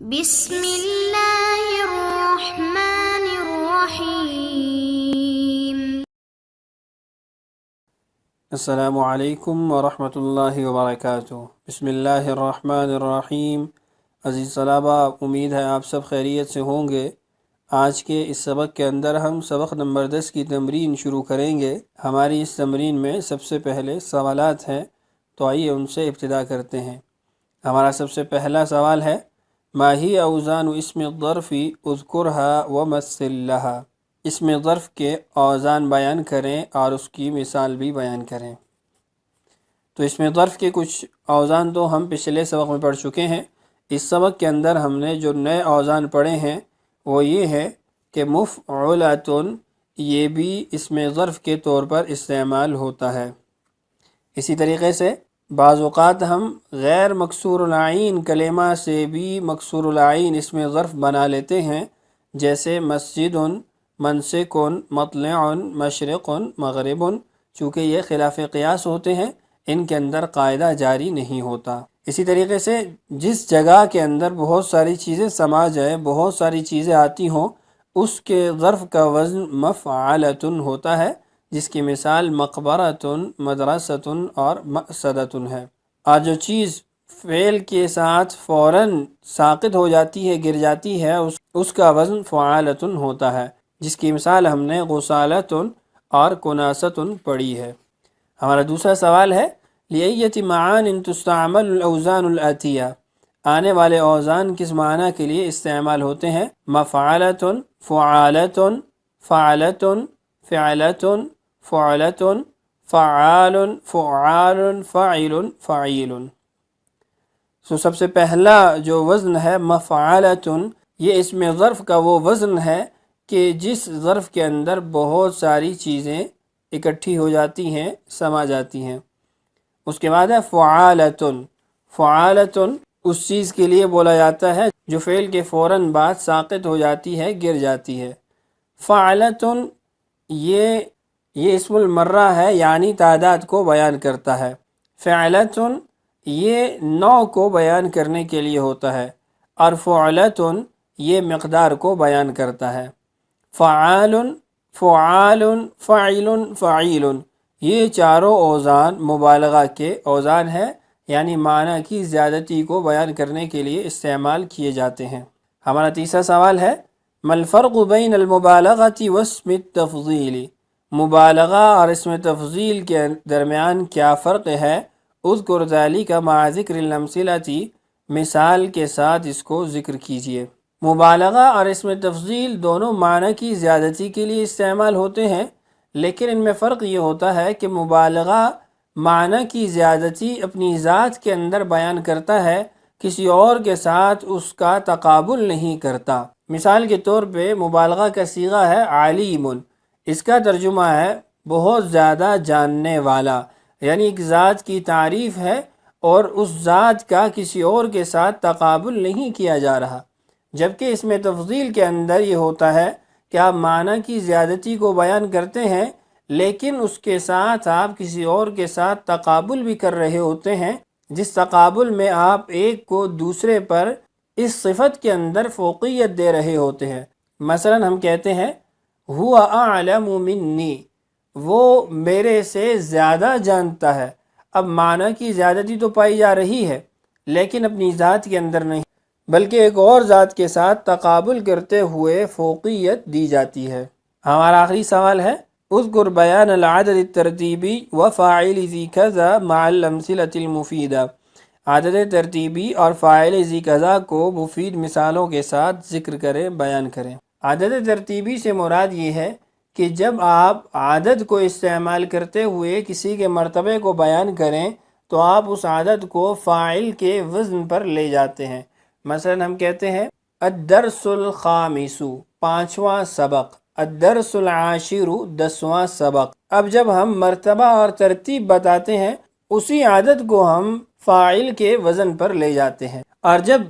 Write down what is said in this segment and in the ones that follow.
بسم اللہ الرحمن الرحیم۔ السلام علیکم ورحمۃ اللہ وبرکاتہ۔ بسم اللہ الرحمن الرحیم۔ عزیز طلبہ، امید ہے آپ سب خیریت سے ہوں گے۔ آج کے اس سبق کے اندر ہم سبق نمبر 10 کی تمرین شروع کریں گے۔ ہماری اس تمرین میں سب سے پہلے سوالات ہیں، تو آئیے ان سے ابتدا کرتے ہیں۔ ہمارا سب سے پہلا سوال ہے، ما ہی اوزان اسم الظرف اذکرها ومثل لها۔ اسم ظرف کے اوزان بیان کریں اور اس کی مثال بھی بیان کریں۔ تو اسم ظرف کے کچھ اوزان تو ہم پچھلے سبق میں پڑھ چکے ہیں۔ اس سبق کے اندر ہم نے جو نئے اوزان پڑھے ہیں وہ یہ ہے کہ مفعولۃ، یہ بھی اسم ظرف کے طور پر استعمال ہوتا ہے۔ اسی طریقے سے بعض اوقات ہم غیر مکسور العین کلمہ سے بھی مکسور العین اسم ظرف بنا لیتے ہیں، جیسے مسجد، منسک، مطلع، مشرق، مغرب۔ چونکہ یہ خلاف قیاس ہوتے ہیں، ان کے اندر قاعدہ جاری نہیں ہوتا۔ اسی طریقے سے جس جگہ کے اندر بہت ساری چیزیں سما جائے، بہت ساری چیزیں آتی ہوں، اس کے ظرف کا وزن مفعلۃ ہوتا ہے، جس کی مثال مقبرۃ، مدرسۃ اور مأسدۃ ہے۔ اور جو چیز فعل کے ساتھ فوراً ساقط ہو جاتی ہے، گر جاتی ہے، اس کا وزن فعالۃ ہوتا ہے، جس کی مثال ہم نے غسالۃ اور کناست پڑھی ہے۔ ہمارا دوسرا سوال ہے، لِأَيَّةِ مَعَانٍ تُسْتَعْمَلُ الْأَوْزَانُ الْآتِيَةُ۔ آنے والے اوزان کس معنی کے لیے استعمال ہوتے ہیں؟ مفعلۃ، فعالۃ، فعلۃ، فعلۃ، فعلۃ، فعال، فعال، فاعل، فعیل۔ سب سے پہلا جو وزن ہے مفعلۃ، یہ اسم ظرف کا وہ وزن ہے کہ جس ظرف کے اندر بہت ساری چیزیں اکٹھی ہو جاتی ہیں، سما جاتی ہیں۔ اس کے بعد ہے فعالۃ۔ فعالۃ اس چیز کے لیے بولا جاتا ہے جو فعل کے فوراً بعد ساقط ہو جاتی ہے، گر جاتی ہے۔ فعلۃ یہ اسم المرہ ہے، یعنی تعداد کو بیان کرتا ہے۔ فعلۃ یہ نوع کو بیان کرنے کے لیے ہوتا ہے، اور فعلۃ یہ مقدار کو بیان کرتا ہے۔ فعال، فعال، فعل، فعیل، یہ چاروں اوزان مبالغہ کے اوزان ہیں، یعنی معنی کی زیادتی کو بیان کرنے کے لیے استعمال کیے جاتے ہیں۔ ہمارا تیسرا سوال ہے، ما الفرق بین المبالغۃ واسم التفضیل۔ مبالغہ اور اسم تفضیل کے درمیان کیا فرق ہے؟ اذکر ذلک مع ذکر الامثلۃ۔ مثال کے ساتھ اس کو ذکر کیجیے۔ مبالغہ اور اسم تفضیل دونوں معنی کی زیادتی کے لیے استعمال ہوتے ہیں، لیکن ان میں فرق یہ ہوتا ہے کہ مبالغہ معنی کی زیادتی اپنی ذات کے اندر بیان کرتا ہے، کسی اور کے ساتھ اس کا تقابل نہیں کرتا۔ مثال کے طور پہ مبالغہ کا صیغہ ہے علیم، اس کا ترجمہ ہے بہت زیادہ جاننے والا، یعنی ایک ذات کی تعریف ہے اور اس ذات کا کسی اور کے ساتھ تقابل نہیں کیا جا رہا۔ جبکہ اس میں تفضیل کے اندر یہ ہوتا ہے کہ آپ معنی کی زیادتی کو بیان کرتے ہیں، لیکن اس کے ساتھ آپ کسی اور کے ساتھ تقابل بھی کر رہے ہوتے ہیں، جس تقابل میں آپ ایک کو دوسرے پر اس صفت کے اندر فوقیت دے رہے ہوتے ہیں۔ مثلا ہم کہتے ہیں هو اعلم منی، وہ میرے سے زیادہ جانتا ہے۔ اب معنی کی زیادتی تو پائی جا رہی ہے، لیکن اپنی ذات کے اندر نہیں، بلکہ ایک اور ذات کے ساتھ تقابل کرتے ہوئے فوقیت دی جاتی ہے۔ ہمارا آخری سوال ہے، اذکر بیان العدد الترتیبی وفاعل ذی کذا مع الامثلۃ المفیدہ۔ عدد ترتیبی اور فاعل ذی کذا کو مفید مثالوں کے ساتھ ذکر کریں، بیان کریں۔ عدد ترتیبی سے مراد یہ ہے کہ جب آپ عدد کو استعمال کرتے ہوئے کسی کے مرتبے کو بیان کریں تو آپ اس عدد کو فاعل کے وزن پر لے جاتے ہیں۔ مثلا ہم کہتے ہیں الدرس الخامس، 5واں سبق، الدرس العاشر، 10واں سبق۔ اب جب ہم مرتبہ اور ترتیب بتاتے ہیں، اسی عدد کو ہم فاعل کے وزن پر لے جاتے ہیں، اور جب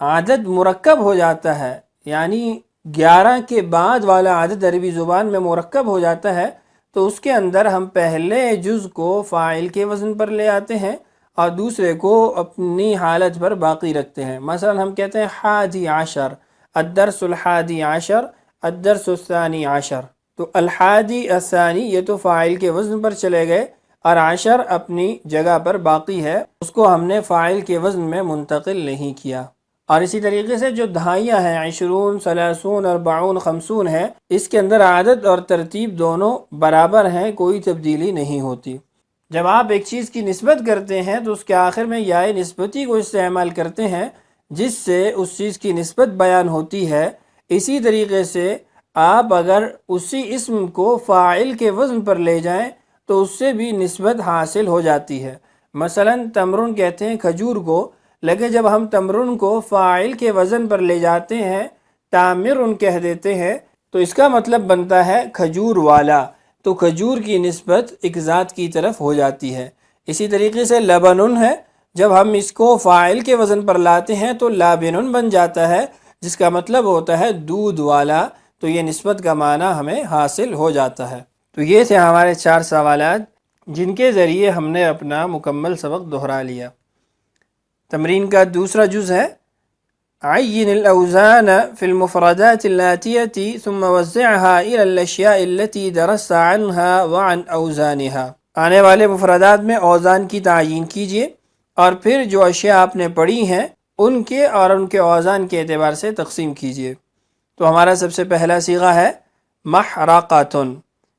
عدد مرکب ہو جاتا ہے، یعنی 11 کے بعد والا عدد عربی زبان میں مرکب ہو جاتا ہے، تو اس کے اندر ہم پہلے جز کو فاعل کے وزن پر لے آتے ہیں اور دوسرے کو اپنی حالت پر باقی رکھتے ہیں۔ مثلا ہم کہتے ہیں حادی عشر، الدرس الحادی عشر، الدرس الثانی عشر، تو الحادی الثانی یہ تو فاعل کے وزن پر چلے گئے، اور عشر اپنی جگہ پر باقی ہے، اس کو ہم نے فاعل کے وزن میں منتقل نہیں کیا۔ اور اسی طریقے سے جو دہائیاں ہیں، 20، 30، 40، 50 ہے، اس کے اندر عدد اور ترتیب دونوں برابر ہیں، کوئی تبدیلی نہیں ہوتی۔ جب آپ ایک چیز کی نسبت کرتے ہیں تو اس کے آخر میں یائے نسبتی کو استعمال کرتے ہیں، جس سے اس چیز کی نسبت بیان ہوتی ہے۔ اسی طریقے سے آپ اگر اسی اسم کو فاعل کے وزن پر لے جائیں تو اس سے بھی نسبت حاصل ہو جاتی ہے۔ مثلا تمرن کہتے ہیں کھجور کو، لیکن جب ہم تمرن کو فاعل کے وزن پر لے جاتے ہیں، تامرن کہہ دیتے ہیں، تو اس کا مطلب بنتا ہے کھجور والا، تو کھجور کی نسبت ایک ذات کی طرف ہو جاتی ہے۔ اسی طریقے سے لبنن ہے، جب ہم اس کو فاعل کے وزن پر لاتے ہیں تو لابنن بن جاتا ہے، جس کا مطلب ہوتا ہے دودھ والا، تو یہ نسبت کا معنی ہمیں حاصل ہو جاتا ہے۔ تو یہ تھے ہمارے 4 سوالات جن کے ذریعے ہم نے اپنا مکمل سبق دہرا لیا۔ تمرین کا دوسرا جز ہے عین الاوزان فی المفردات الآتیة ثم وزعها الى الاشیاء التي درست عنها وعن اوزانها۔ آنے والے مفردات میں اوزان کی تعیین کیجیے اور پھر جو اشیاء آپ نے پڑھی ہیں ان کے اور ان کے اوزان کے اعتبار سے تقسیم کیجیے۔ تو ہمارا سب سے پہلا صیغہ ہے محرقۃ۔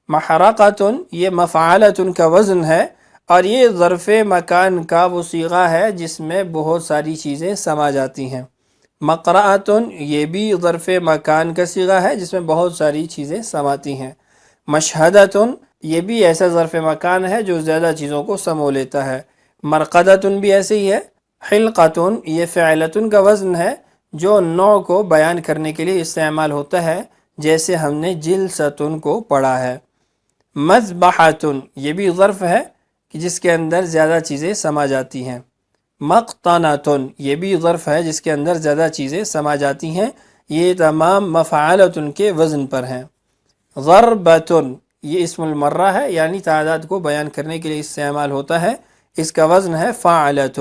محرقۃ یہ مفعلۃ کا وزن ہے، اور یہ ظرف مکان کا وہ صیغہ ہے جس میں بہت ساری چیزیں سما جاتی ہیں۔ مقرأۃ یہ بھی ظرف مکان کا صیغہ ہے جس میں بہت ساری چیزیں سماتی ہیں۔ مشہدۃ یہ بھی ایسا ظرف مکان ہے جو زیادہ چیزوں کو سمو لیتا ہے۔ مرقدۃ بھی ایسے ہی ہے۔ حلقۃ یہ فعلۃ کا وزن ہے جو نوع کو بیان کرنے کے لیے استعمال ہوتا ہے، جیسے ہم نے جلسۃ کو پڑھا ہے۔ مذبحۃ یہ بھی ظرف ہے کہ جس کے اندر زیادہ چیزیں سما جاتی ہیں۔ مقتنۃ یہ بھی ظرف ہے جس کے اندر زیادہ چیزیں سما جاتی ہیں۔ یہ تمام مفعلۃ کے وزن پر ہیں۔ ضربۃ یہ اسم المرہ ہے، یعنی تعداد کو بیان کرنے کے لیے استعمال ہوتا ہے، اس کا وزن ہے فاعلۃ۔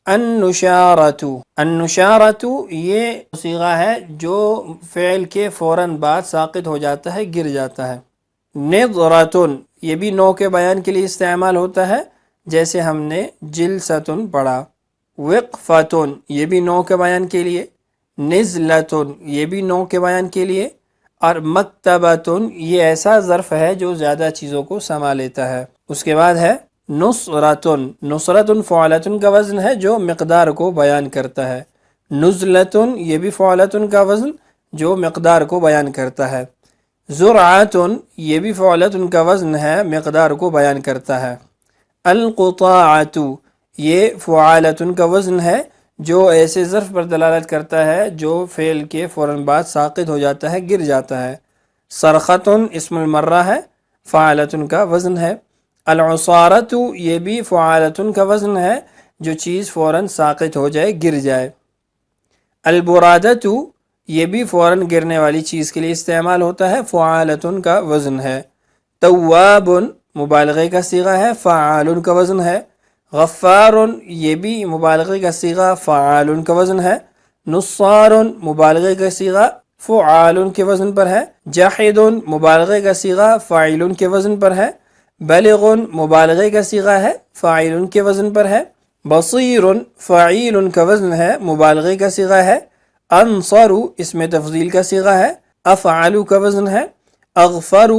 النشارۃ، النشارۃ یہ صیغہ ہے جو فعل کے فوراً بعد ساقط ہو جاتا ہے، گر جاتا ہے۔ نظرۃ یہ بھی نوع کے بیان کے لیے استعمال ہوتا ہے، جیسے ہم نے جلسۃ پڑھا۔ وقفۃ یہ بھی نوع کے بیان کے لیے۔ نزلۃ یہ بھی نوع کے بیان کے لیے۔ اور مکتبۃ یہ ایسا ظرف ہے جو زیادہ چیزوں کو سما لیتا ہے۔ اس کے بعد ہے نصرۃ، نصرۃ فعلۃ کا وزن ہے جو مقدار کو بیان کرتا ہے۔ نزلۃ یہ بھی فعلۃ کا وزن جو مقدار کو بیان کرتا ہے۔ زرعۃ یہ بھی فعلۃ کا وزن ہے، مقدار کو بیان کرتا ہے۔ القطاعۃ یہ فعالۃ کا وزن ہے جو ایسے ظرف پر دلالت کرتا ہے جو فعل کے فوراً بعد ساقط ہو جاتا ہے، گر جاتا ہے۔ صرخۃ اسم المرہ ہے، فعالۃ کا وزن ہے۔ العصارۃ یہ بھی فعالۃ کا وزن ہے جو چیز فوراً ساقط ہو جائے، گر جائے۔ البرادۃ یہ بھی فوراً گرنے والی چیز کے لیے استعمال ہوتا ہے، فعالۃ کا وزن ہے۔ تواب مبالغے کا صیغہ ہے، فعال کا وزن ہے۔ غفار یہ بھی مبالغے کا صیغہ، فعال کا وزن ہے۔ نصار مبالغے کا صیغہ، فعال کے وزن پر ہے۔ جاحد مبالغے کا صیغہ، فاعل کے وزن پر ہے۔ بلغ مبالغے کا صیغہ ہے، فاعل کے وزن پر ہے۔ بصیر فاعل کا وزن ہے، مبالغے کا صیغہ ہے۔ انصر اسم تفضیل کا صیغہ ہے، افعل کا وزن ہے۔ اغفر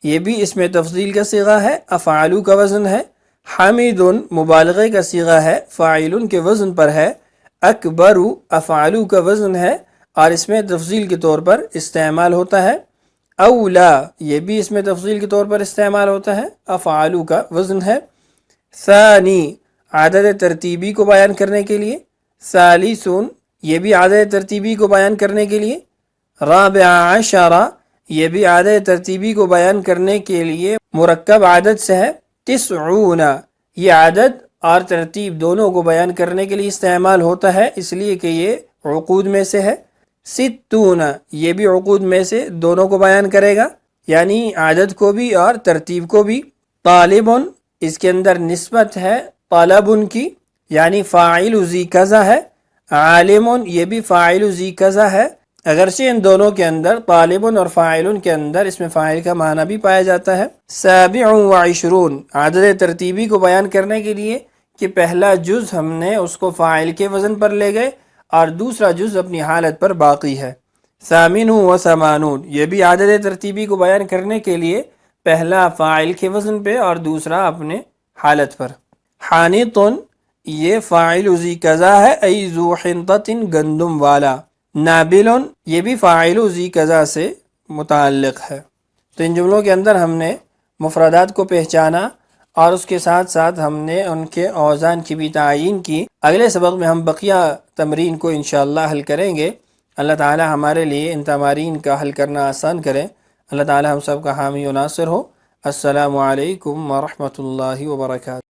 یہ بھی اسم تفضیل کا صیغہ ہے، افعل کا وزن ہے۔ حمید مبالغے کا صیغہ ہے، فاعل کے وزن پر ہے۔ اکبر افعل کا وزن ہے اور اس میں تفضیل کے طور پر استعمال ہوتا ہے۔ اولا یہ بھی اس میں تفضیل کے طور پر استعمال ہوتا ہے، افعال کا وزن ہے۔ ثانی عدد ترتیبی کو بیان کرنے کے لیے۔ ثالثون یہ بھی عدد ترتیبی کو بیان کرنے کے لیے۔ رابع عشرہ یہ بھی عدد ترتیبی کو بیان کرنے کے لیے مرکب عدد سے ہے۔ تسعون یہ عدد اور ترتیب دونوں کو بیان کرنے کے لیے استعمال ہوتا ہے، اس لیے کہ یہ عقود میں سے ہے۔ ستون یہ بھی عقود میں سے دونوں کو بیان کرے گا، یعنی عدد کو بھی اور ترتیب کو بھی۔ طالب اس کے اندر نسبت ہے طلب کی یعنی فاعل ذی کذا ہے، عالم یہ بھی فاعل ذی کذا ہے، اگرچہ ان دونوں کے اندر طالب اور فاعل کے اندر اس میں فاعل کا معنی بھی پایا جاتا ہے۔ 27 عدد ترتیبی کو بیان کرنے کے لیے کہ پہلا جز ہم نے اس کو فاعل کے وزن پر لے گئے اور دوسرا جز اپنی حالت پر باقی ہے۔ 88 یہ بھی عدد ترتیبی کو بیان کرنے کے لیے پہلا فاعل کے وزن پہ اور دوسرا اپنے حالت پر۔ حانط یہ فاعل ذی کذا ہے، ای ذو حنطۃ گندم والا۔ نابل یہ بھی فاعل ذی کذا سے متعلق ہے۔ تو ان جملوں کے اندر ہم نے مفردات کو پہچانا اور اس کے ساتھ ساتھ ہم نے ان کے اوزان کی بھی تعیین کی۔ اگلے سبق میں ہم بقیہ تمرین کو انشاءاللہ حل کریں گے۔ اللہ تعالی ہمارے لیے ان تمارین کا حل کرنا آسان کرے۔ اللہ تعالی ہم سب کا حامی و ناصر ہو۔ السلام علیکم ورحمۃ اللہ وبرکاتہ۔